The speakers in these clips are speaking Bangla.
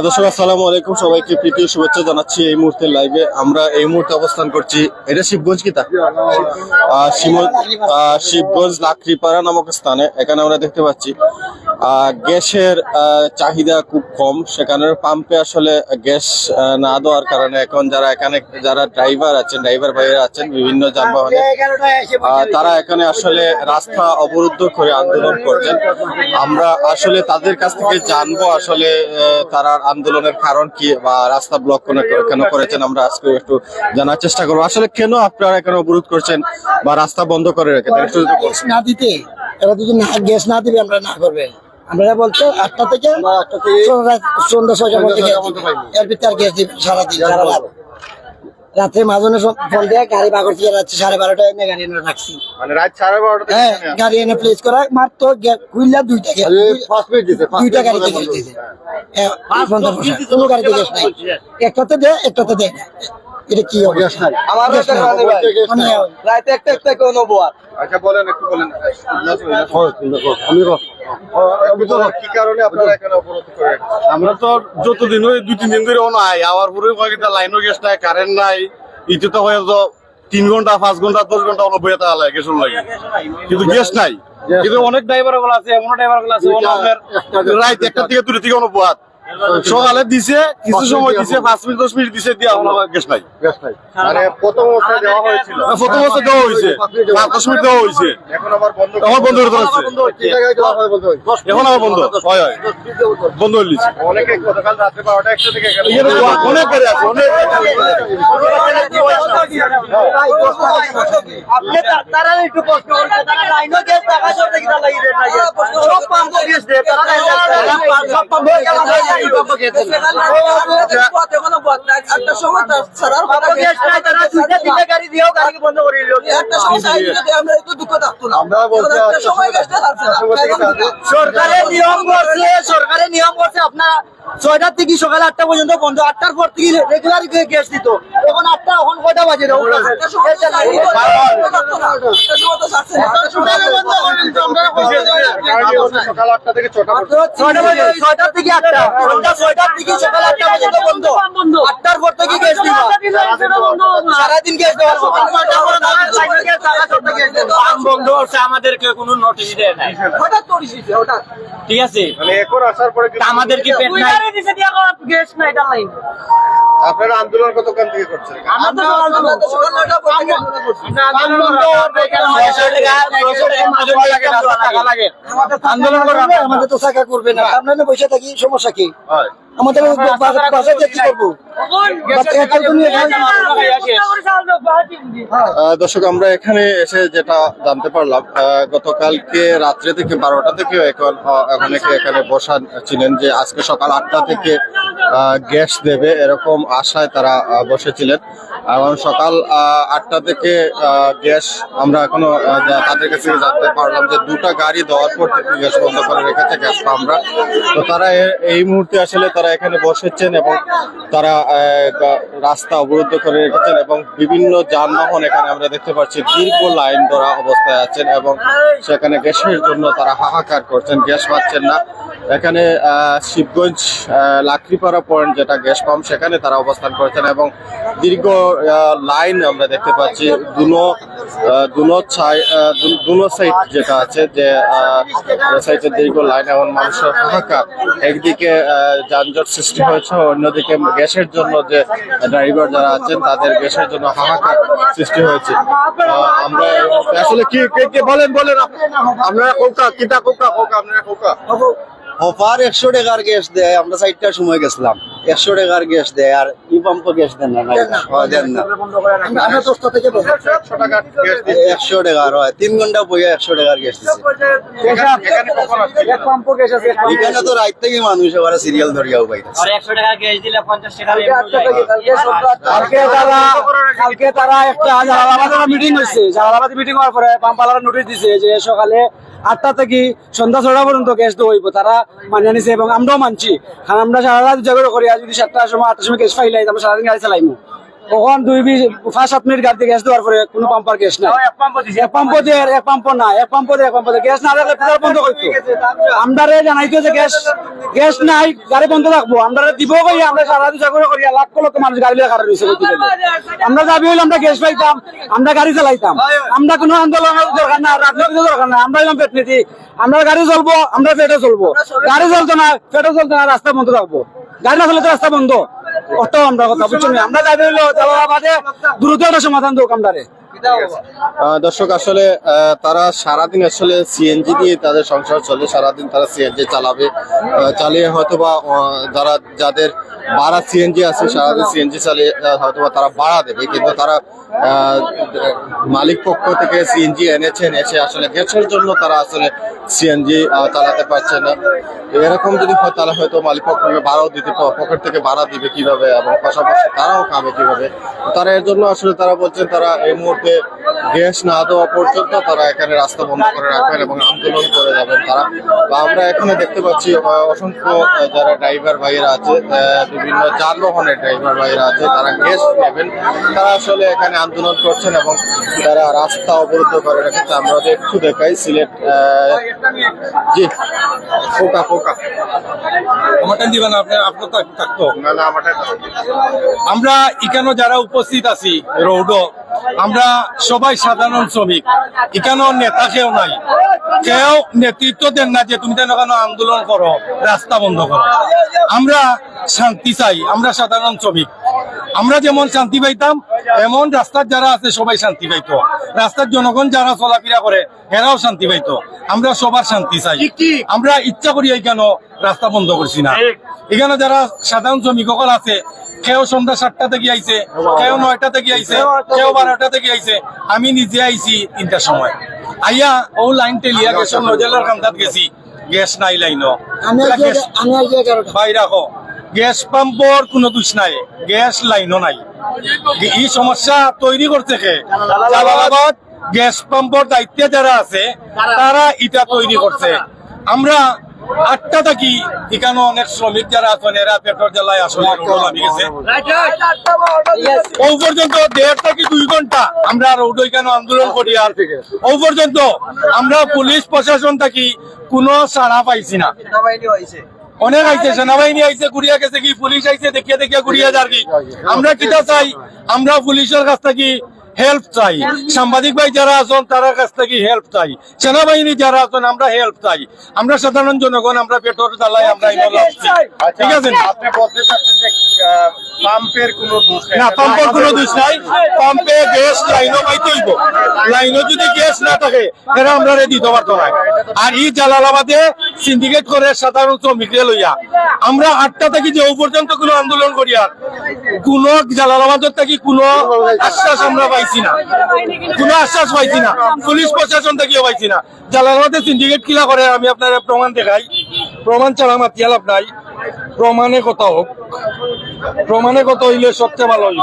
দর্শক আসসালামু আলাইকুম, সবাইকে প্রীতি ও শুভেচ্ছা জানাচ্ছি। এই মুহূর্তে লাইভে আমরা এই মুহূর্তে অবস্থান করছি, এটা শিবগঞ্জ শিবগঞ্জ লাকড়িপাড়া নামক স্থানে। এখানে আমরা দেখতে পাচ্ছি গ্যাসের চাহিদা খুব কম। সেখানে পাম্পে আসলে গ্যাস না দেওয়ার কারণে এখন যারা ড্রাইভার ভাইয়েরা আছেন বিভিন্ন যানবাহনে, তারা এখানে আসলে রাস্তা অবরুদ্ধ করে আন্দোলন করছেন। আমরা আসলে তাদের কাছ থেকে জানবো আসলে তারা আন্দোলনের কারণ কি বা রাস্তা ব্লক কেন করেছেন। আমরা আজকে একটু জানার চেষ্টা করবো আসলে কেন আপনারা এখানে অবরোধ করছেন বা রাস্তা বন্ধ করে রেখেছেন। গ্যাস না দিতে, এরা যদি গ্যাস না দিবে আমরা না করবে। আমরা বলছো 8টা থেকে সন্ধ্যা 6টা পর্যন্ত এর ভিতরে আর গ্যাস দিবে সারাদিন সারা রাত। রাতে মাঝনে ফোন দিয়ে গাড়ি বাগর দিয়ে রাত্রি 12:30টায় এনে গাড়ি এনে রাখছি, মানে রাত 12:30 হ্যাঁ গাড়ি এনে প্লেস করা মাত্র খুললা দুইটা গাড়ি দিয়েছে। কোনো গাড়িতে গ্যাস নাই, একটাতে দেয় একটাতে দেয় না। এটা কি অবস্থা? রাতে একটা কোনো বোয়ার। আচ্ছা বলেন, একটু বলেন কি কারণে আপনারা এখানে অবরোধ করেন? আমরা তো যতদিন ওই 2-3 দিন ধরে নাই আবার পুরো কয়েকটা লাইনও গ্যাস নাই, কারেন্ট নাই। ইতে তো হয়তো 3 ঘন্টা 5 ঘন্টা 10 ঘন্টা বইয়ে থাকা লাগে গ্যাসের লাগে, কিন্তু গ্যাস নাই। কিন্তু অনেক ড্রাইভার গুলো আছে, এমন ড্রাইভার গুলো আছে রাত 1টা থেকে 2টা থেকে অনুপাত সকালে দিছে, কিছু সময় দিছে 5 মিনিট 10 মিনিট দিছে, দিয়া গ্যাস নাই। মানে প্রথম অবস্থায় দেওয়া হয়েছিল, প্রথম অবস্থায় দেওয়া হয়েছে 10 মিনিট দেওয়া হয়েছে, এখন আবার বন্ধ করে দিচ্ছে। এখন আবার বন্ধ হয় বন্ধ হয়ে গেছে। অনেকে গতকাল রাত্রে 12টা 1টা থেকে অনেক গাড়ি আছে, অনেক তারা একটু কষ্ট করছে, তারা লাইনও গ্যাস টাকা সব দেখি তারা লাগিয়ে দেন না, সব পাম্প গ্যাস দেয় তারা সব পাম্প সরকারের নিয়ম করছে আপনার 6টার থেকে সকাল 8টা পর্যন্ত বন্ধ, 8টার পর থেকে রেগুলার গ্যাস দিত। এখন 8টা এখন কয়টা বাজে? সকাল 8টা থেকে 6টা 6টা থেকে 8টা, 6টার থেকে সকাল 8টা পর্যন্ত বন্ধ, 8টার পর থেকে গ্যাস দিবা সারাদিন গ্যাস দেওয়া বন্ধ হচ্ছে, আমাদেরকে কোনো নোটিশ দেয় নাই। হঠাৎ নোটিশ দিছে, হঠাৎ। ঠিক আছে, মানে এখন আসার পরে আমাদের কি পেট নাই? গ্যাস নাই এটা লাইন। আপনারা আন্দোলন কতক্ষণ থেকে করছেন? আন্দোলন আমাদের তো টাকা করবে না, আপনাদের পয়সা থাকি সমস্যা কি? আমাদের বাসায় কি করবো? দর্শক আমরা এখানে এসে যেটা জানতে পারলাম, গতকালকে রাত্রে থেকে 12টা থেকে অনেকে এখানে বসা ছিলেন যে আজকে সকাল 8টা থেকে গ্যাস দেবে এরকম আশায় তারা বসেছিলেন। এবং সকাল 8টা থেকে গ্যাস আমরা এখনো তাদের কাছে জানতে পারলাম যে 2টা গাড়ি দেওয়ার পর থেকে গ্যাস বন্ধ করে রেখেছে গ্যাস পাম্পরা। তো তারা এই মুহূর্তে আসলে তারা এখানে বসেছেন এবং তারা রাস্তা অবরুদ্ধ করে রেখেছেন এবং বিভিন্ন যানবাহন এখানে আমরা দেখতে পাচ্ছি দীর্ঘ লাইন ধরা অবস্থায় আছেন এবং সেখানে গ্যাসের জন্য তারা হাহাকার করছেন, গ্যাস পাচ্ছেন না। এখানে শিবগঞ্জ লাকড়িপাড়া পয়েন্ট যেটা গ্যাস পাম্প, সেখানে তারা অবস্থান করেছেন এবং দীর্ঘ লাইন আমরা দেখতে পাচ্ছি। দুনো সাইড যেটা আছে যে সাইডের দীর্ঘ লাইন এবং মানুষের হাহাকার। একদিকে যানজট সৃষ্টি হয়েছে, অন্যদিকে গ্যাসের জন্য যে ড্রাইভার যারা আছেন তাদের গ্যাসের জন্য হাহাকার সৃষ্টি হয়েছে। আমরা আসলে কি বলেন আপনারা কিতা অফার 100 টাকার গ্যাস দেয়, আমরা 4টার সময় গেছিলাম, 100 টাকার গ্যাস দেয় আর ই পাম্প গ্যাস দেন না, দেন না। আমরা 10টা থেকে 100 টাকার গ্যাস দিই, 100 টাকার হয় 3 ঘন্টা বইয়া 100 টাকার গ্যাস দিছে। এখানে তো রাত থেকে মানুষ এবারে সিরিয়াল ধরিয়াও পাই। আর 100 টাকা গ্যাস দিলে 50 টাকা কালকে তারা একটা জালালাবাদে মিটিং হয়েছে, জালালাবাদে মিটিং হওয়ার পরে পাম্পালারা নোটিশ দিছে যে সকালে 8টা থেকে সন্ধ্যা 6টা পর্যন্ত গ্যাস দেওয়া হইব। তারা মানে নিছে এবং আমরাও মানছি, কারণ আমরা সারা রাত জাগরণ করি। আর যদি 7টার সময় 8টার সময় গ্যাস পাইলাই আমরা সারাদিন গাড়ি চালাইমু, তখন 5-7 মিনিট গাড়িতে গ্যাস দেওয়ার পরে কোনো পাম্পার গ্যাস নাই, এক পাম্প গ্যাস না থাকলে ফিল্টার বন্ধ করতো। আমরা জানাইতো যে গ্যাস নাই, গাড়ি বন্ধ রাখবো, আমরা দিব কই, আমরা সারা দিন করে করি, লাখ লক্ষ মানুষ গাড়ি লিয়ে খারাপ হয়েছে। আমরা দাবি হইলে আমরা গ্যাস পাইতাম, আমরা গাড়ি চালাইতাম, আমরা কোনো আন্দোলনের দরকার না, রাজনীতির দরকার না, আমরা এলাম পেট নীতি, আমরা গাড়ি চলবো, আমরা পেটে চলবো, গাড়ি চলতো না, পেটে চলতো না, রাস্তা বন্ধ রাখবো, গাড়ি না চলে তো রাস্তা বন্ধ। অত আমরা কথা বুঝছো না, আমরা দাবি হইলো জালালাবাদে দ্রুত একটা সমাধান দোক আমরারে। দর্শক আসলে তারা সারাদিন আসলে সিএনজি দিয়ে তাদের সংসার চলে, সারাদিন তারা সিএনজি চালাবে, চালিয়ে হয়তোবা যাদের ভাড়া সিএনজি আছে সারাদিন সিএনজি চালিয়ে হয়তোবা তারা ভাড়া দেবে, কিন্তু তারা মালিক পক্ষ থেকে সিএনজি এনেছেন, এসে আসলে গ্যাসের জন্য তারা আসলে সিএনজি চালাতে পারছে না। এরকম যদি হয় তাহলে হয়তো মালিক পক্ষকে ভাড়াও দিতে, পকেট থেকে ভাড়া দিবে কিভাবে এবং পাশাপাশি তারাও খাবে কিভাবে। তারা এর জন্য আসলে তারা বলছেন তারা এই মুহূর্তে গ্যাস না দেওয়া পর্যন্ত তারা এখানে রাস্তা বন্ধ করে রাখবেন এবং আন্দোলন করে যাবেন তারা। আমরা এখানে দেখতে পাচ্ছি অসংখ্য যারা ড্রাইভার ভাইয়েরা আছে, বিভিন্ন যানবাহনের ড্রাইভার ভাইয়েরা আছে, তারা গ্যাস নেবেন, তারা আসলে এখানে আন্দোলন করছেন এবং তারা রাস্তা অবরুদ্ধ করে রেখেছে। আমরা একটু দেখাই সিলেট, জি পোকা আমারটা দিবেন আপনার থাকতো না না আমারটা আমরা এখানে যারা উপস্থিত আছি রোডও, আমরা সবাই সাধারণ শ্রমিক, এখানেও নেতা কেউ নাই, কেউ নেতৃত্ব দেন না যে তুমি কেন আন্দোলন করো, রাস্তা বন্ধ করো। আমরা শান্তি চাই, আমরা সাধারণ শ্রমিক, আমরা যেমন শান্তি পাইতাম এমন রাস্তার যারা আছে সবাই শান্তি পাইতো, রাস্তার জনগণ যারা চলাফেরা করে এরাও শান্তি পাইতো। আমরা সবার শান্তি চাই, আমরা ইচ্ছা করি কেন রাস্তা বন্ধ করছি না। এখানে যারা সাধারণ শ্রমিক সকল আছে, কেউ সন্ধ্যা 7টা থেকে আইছে, কেউ 9টা থেকে আইছে, কেউ 12টা থেকে আইছে, আমি নিজে আইছি 3টার সময় আইয়া ও লাইন টেলিয়া গেছে, নজেলার কান্দাত গেছি, গ্যাস নাই লাইনও ভাই রাখো, গ্যাস পাম্পর কোনো দোষ নাই, গ্যাস লাইনও নাই। এই সমস্যা তৈরি করছে কে? জালালাবাদ গ্যাস পাম্পর দায়িত্বে যারা আছে তারা এটা তৈরি করছে। আমরা 8টা থাকি, এখানে অনেক শ্রমিক যারা আছেন এরা পেট্রোল জ্বালায় আসলে নামি গেছে, ও পর্যন্ত 1.5 থেকে 2 ঘন্টা আমরা রোড এখানে আন্দোলন করি। আর ও পর্যন্ত আমরা পুলিশ প্রশাসন থাকি কোনো সাড়া পাইছি না। অনেক আইছে, সেনাবাহিনী আইছে, ঘুরিয়া গেছে কি, পুলিশ আইছে, দেখিয়া দেখিয়া ঘুরিয়া যার কি। আমরা কিটা চাই? আমরা পুলিশের কাছ থেকে হেল্প চাই, সাংবাদিক ভাই যারা আছেন তার কাছ থেকে হেল্প চাই, সেনাবাহিনী যারা আছেন আমরা হেল্প চাই। আমরা সাধারণ জনগণ, আমরা পেট্রোল জ্বালাই, আমরা ঠিক আছে না? আপনি বলতে চাচ্ছেন যে পাম্পের কোনো দোষ না, পাম্পের কোনো দোষ নাই, পাম্পে গ্যাস লাইনও পাইতে হইব, লাইনও যদি গ্যাস না থাকে এরা আমরা দিতে পারতো না। আর এই জালালাবাদে সিন্ডিকেট করে সাধারণ শ্রমিকরা লইয়া আমরা 8টা থেকে যে পর্যন্ত কোনো আন্দোলন করি, আর কোন জালালাবাদের থেকে কোনো আশ্বাস আমরা পাইছি না, কোনো আশ্বাস পাইছি না, পুলিশ প্রশাসন থেকেও পাইছি না। জালালাবাদে সিন্ডিকেট কিলা করে আমি আপনার প্রমাণ দেখাই, প্রমাণ ছাড়া মাতিয়া লাভ নাই, প্রমাণে কথা হোক, প্রমাণে কথা হইলে সবচেয়ে ভালো হইব।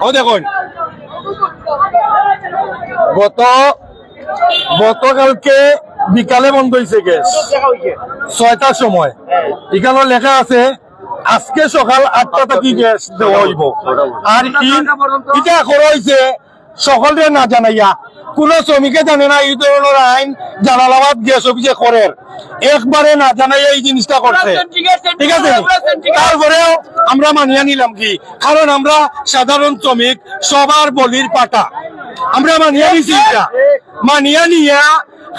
ও দেখুন, গতকালকে বিকালে বন্ধ হয়েছে গ্যাস 6টার সময়, এখানে লেখা আছে আজকে সকাল 8টা থেকে গ্যাস দেওয়া হইব। আর এটা করা হয়েছে সকলে না জানাইয়া, কোন শ্রমিকে জানে না এই ধরনের আইন জালালাবাদ গ্যাস অফিসে করে, একবারে না জানাইয়া এই জিনিসটা করছে, ঠিক আছে? তারপরেও আমরা মানিয়ে নিলাম কি, কারণ আমরা সাধারণ শ্রমিক, সবার বলির পাটা, আমরা মানিয়ে নিছি। এটা মানিয়ে নিয়া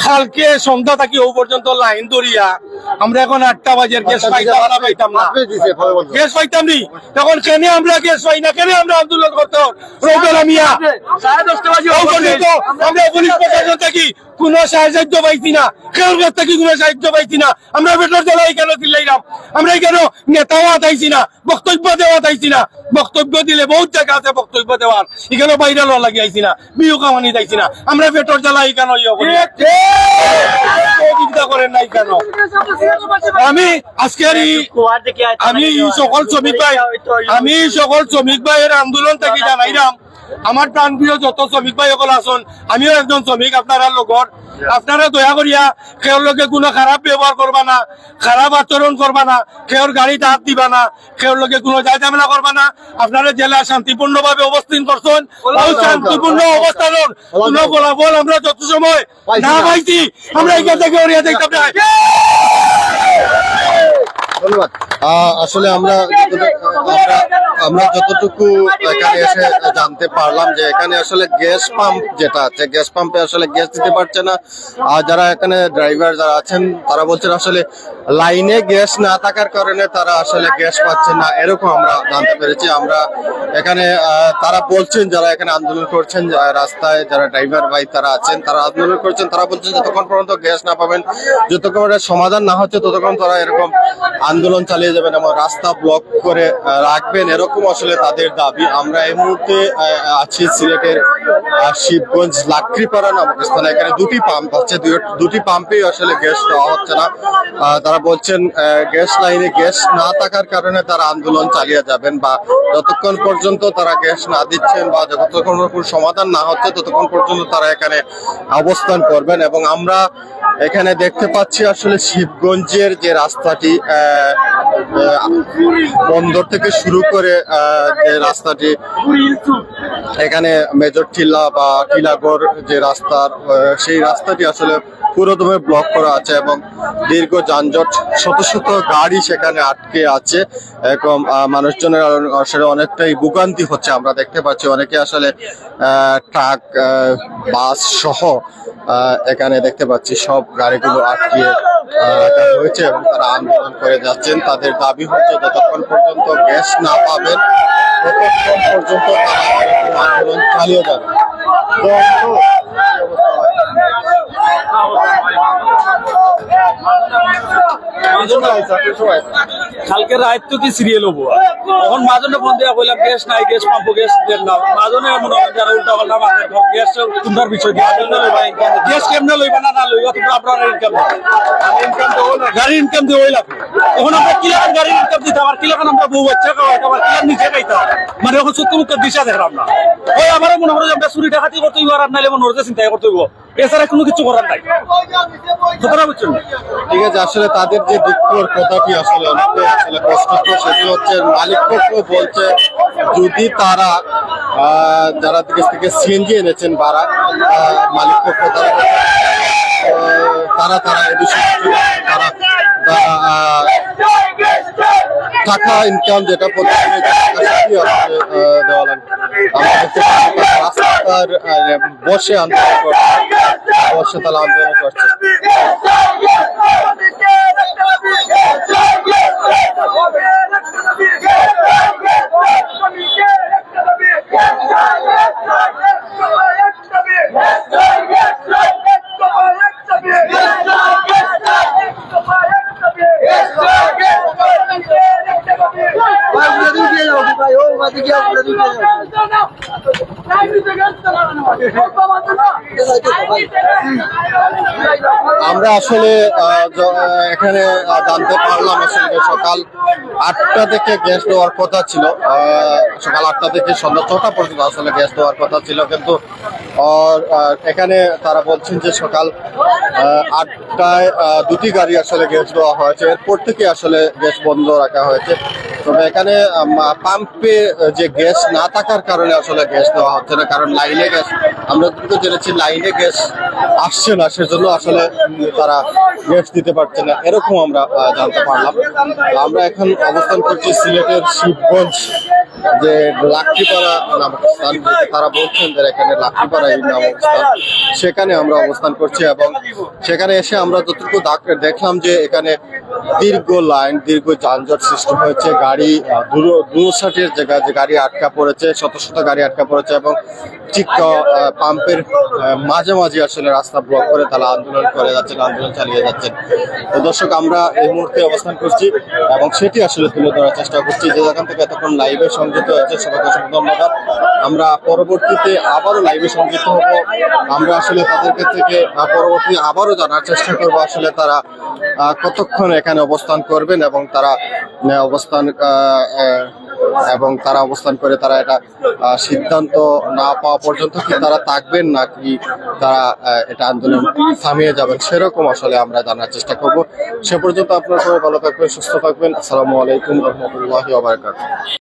কালকে সন্ধ্যা থাকি ও পর্যন্ত লাইন ধরিয়া আমরা এখন 8টা বাজে গ্যাস পাইতাম না, গ্যাস পাইতাম নি, তখন কেন আমরা গ্যাস পাই না, কেন আমরা আন্দোলন করতাম? আমরা পুলিশ প্রশাসন থাকি কোন সাহায্য পাইছি না, কেউ কাছ থেকে কোন সাহায্য পাইছি না। আমরা পেট্রোল জ্বালাই কেন চিল্লাইলাম, আমরা কেন নেতাও আতাইছি না, বক্তব্য দেওয়া আতাইছি না, বক্তব্য দিলে বহুত জায়গা আছে বক্তব্য দেওয়ার, এখানে বাইরে লওয়া লাগি আইছি না, বিহু কামানি যাইছি না, আমরা পেট্রোল জ্বালাই কেন করেন নাই কেন? আমি আজকের আমি সকল শ্রমিক ভাইয়ের আন্দোলন থেকে জানাইলাম আমার প্রাণপ্রিয় যত শ্রমিক ভাই সকল আছেন, আমিও একজন শ্রমিক আপনারা লগর, আপনারা দয়া করিয়া কেউর লগে কোনো খারাপ ব্যবহার করবা না, খারাপ আচরণ করবা না, কেউর গাড়িতে হাত দিবা না, কেউর লগে কোনো ঝামেলা করবা না। আপনারা জেলা শান্তিপূর্ণ ভাবে অবস্থান করছেন, ওই শান্তিপূর্ণ অবস্থানের কোনো ফলাফল আমরা যত সময় না পাইছি আমরা এখান থেকে ওরিয়া দেখতে পাই। ধন্যবাদ। আসলে আমরা যতটুকু এখানে এসে জানতে পারলাম যে এখানে আসলে গ্যাস পাম্প যেটা আছে, গ্যাস পাম্পে আসলে গ্যাস দিতে পারছে না। আর যারা এখানে ড্রাইভার যারা আছেন তারা বলছেন আসলে লাইনে গ্যাস না থাকার কারণে তারা আসলে গ্যাস পাচ্ছে না, এরকম আমরা জানতে পেরেছি। আমরা এখানে তারা বলছেন, যারা এখানে আন্দোলন করছেন রাস্তায়, যারা ড্রাইভার ভাই তারা আছেন তারা আন্দোলন করছেন, তারা বলছেন যতক্ষণ পর্যন্ত গ্যাস না পাবেন, যতক্ষণ সমাধান না হচ্ছে ততক্ষণ তারা এরকম আন্দোলন চালিয়ে যাবেন এবং রাস্তা ব্লক করে রাখবেন, এরকম আসলে তাদের দাবি। আমরা এই মুহূর্তে আছি সিলেটের শিবগঞ্জ লাকড়িপাড়া নামক স্থানে। এখানে দুটি পাম্প আছে, দুটি পাম্পেই আসলে গ্যাস দেওয়া হচ্ছে না। তারা বলছেন গ্যাস লাইনে গ্যাস না থাকার কারণে তারা আন্দোলন চালিয়ে যাবেন, বা যতক্ষণ পর্যন্ত তারা গ্যাস না দিচ্ছেন বা যতক্ষণ সমাধান না হচ্ছে ততক্ষণ পর্যন্ত তারা এখানে অবস্থান করবেন। এবং আমরা এখানে দেখতে পাচ্ছি আসলে শিবগঞ্জের যে রাস্তাটি বন্দর থেকে শুরু করে যে রাস্তাটি এখানে মেজর টিলা বা টিলাগড় যে রাস্তার সেই রাস্তাটি আসলে পুরোদমে ব্লক করা আছে এবং দীর্ঘ যানজট, শত শত গাড়ি সেখানে আটকে আছে। এরকম মানুষজনের আসলে অনেকটাই ভোগান্তি হচ্ছে। আমরা দেখতে পাচ্ছি অনেকে আসলে ট্রাক, বাস সহ এখানে দেখতে পাচ্ছি সব গাড়িগুলো আটকে রাখা হয়েছে এবং তারা আন্দোলন করে যাচ্ছেন। তাদের দাবি হচ্ছে যতক্ষণ পর্যন্ত গ্যাস না পাবেন ততক্ষণ পর্যন্ত তারা এরকম আন্দোলন চালিয়ে যাবে। কালকে রাত তো কি সিরিয়াল হবো, তখন মাজনে ফোন দিয়া কইলাম গ্যাস নাই, গ্যাস পাম্প গ্যাস দেন না। মাজনে মনে হয় যারা উল্টা পাল্টা মাথায় গ্যাস তোমরা বিষয় গ্যাস কেমনে লইবা না না লইবা তোমরা আপনার ইনকাম গাড়ির ইনকাম দিয়ে ওই লাগবে। এখন আমরা কিলার গাড়ির ইনকাম দিতে আবার কিলার আমরা বউ বাচ্চা খাওয়া আবার কিলার নিচে খাইতাম, মানে এখন সত্য মুখ দিশা দেখলাম না। ওই আমারও মনে হয় আমরা চুরি ডাকাতি করতে হইব আর নাইলে মনে হচ্ছে চিন্তা করতে হইব, এছাড়া কোনো কিছু করার নাই। ঠিক আছে, আসলে তাদের যে দুঃখের কথাটি আসলে অনেকটাই আসলে কষ্টকর, সেটি হচ্ছে মালিক পক্ষ বলছে যদি তারা যারা দেশ থেকে সিএনজি এনেছেন ভাড়া, মালিক পক্ষ তারা এই বিষয়ে তারা টাকা ইনকাম যেটা প্রতিদিন দেওয়া লাগবে। আমরা দেখতে পাচ্ছি রাস্তার বসে আন্দোলন করছে, বসে তারা আন্দোলন করছে। আমরা আসলে এখানে জানতে পারলাম আসলে সকাল 8টা থেকে গ্যাস দেওয়ার কথা ছিল, সকাল 8টা থেকে সন্ধ্যা 6টা পর্যন্ত আসলে গ্যাস দেওয়ার কথা ছিল, কিন্তু এখানে তারা বলছেন যে সকাল 8টায় দুটি গাড়ি আসলে গ্যাস দেওয়া হয়েছে, এরপর থেকে আসলে গ্যাস বন্ধ রাখা হয়েছে। তবে এখানে পাম্পে যে গ্যাস না থাকার কারণে আসলে গ্যাস দেওয়া হচ্ছে না, কারণ লাইনে গ্যাস আমরা যতটুকু জেনেছি লাইনে গ্যাস আসছে না, সেজন্য আসলে তারা গ্যাস দিতে পারছে না, এরকম আমরা জানতে পারলাম। আমরা এখন অবস্থান করছি সিলেটের শিবগঞ্জ যে লাকড়িপাড়া নামক স্থান, তারা বলছেন যে এখানে লাকড়িপাড়া এই নামক স্থান, সেখানে আমরা অবস্থান করছি এবং সেখানে এসে আমরা যতটুকু দেখলাম যে এখানে দীর্ঘ লাইন, দীর্ঘ যানজট সৃষ্টি হয়েছে, গাড়ি দূরসাটের জায়গায় যে গাড়ি আটকা পড়েছে, শত শত গাড়ি আটকা পড়েছে এবং ঠিক পাম্পের মাঝে মাঝে আসলে রাস্তা ব্লক করে তারা আন্দোলন করে যাচ্ছেন, আন্দোলন চালিয়ে যাচ্ছেন। তো দর্শক, আমরা এই মুহূর্তে অবস্থান করছি এবং সেটি আসলে তুলে ধরার চেষ্টা করছি। যে যেখান থেকে এতক্ষণ লাইভে সংযুক্ত হয়েছে সবাইকে অসংখ্য ধন্যবাদ। আমরা পরবর্তীতে আবারও লাইভে সংযুক্ত হব, আমরা আসলে তাদেরকে থেকে পরবর্তী আবারও জানার চেষ্টা করব আসলে তারা কতক্ষণ এখানে অবস্থান করবেন এবং তারা অবস্থান এবং তারা অবস্থান করে তারা এটা সিদ্ধান্ত না পাওয়া পর্যন্ত কি তারা থাকবেন নাকি তারা এটা আন্দোলন থামিয়ে যাবেন সেরকম আসলে আমরা জানার চেষ্টা করব। সে পর্যন্ত আপনারা সবাই ভালো থাকবেন, সুস্থ থাকবেন। আসসালামু আলাইকুম রহমতুল্লাহি ওয়া বারাকাতুহু।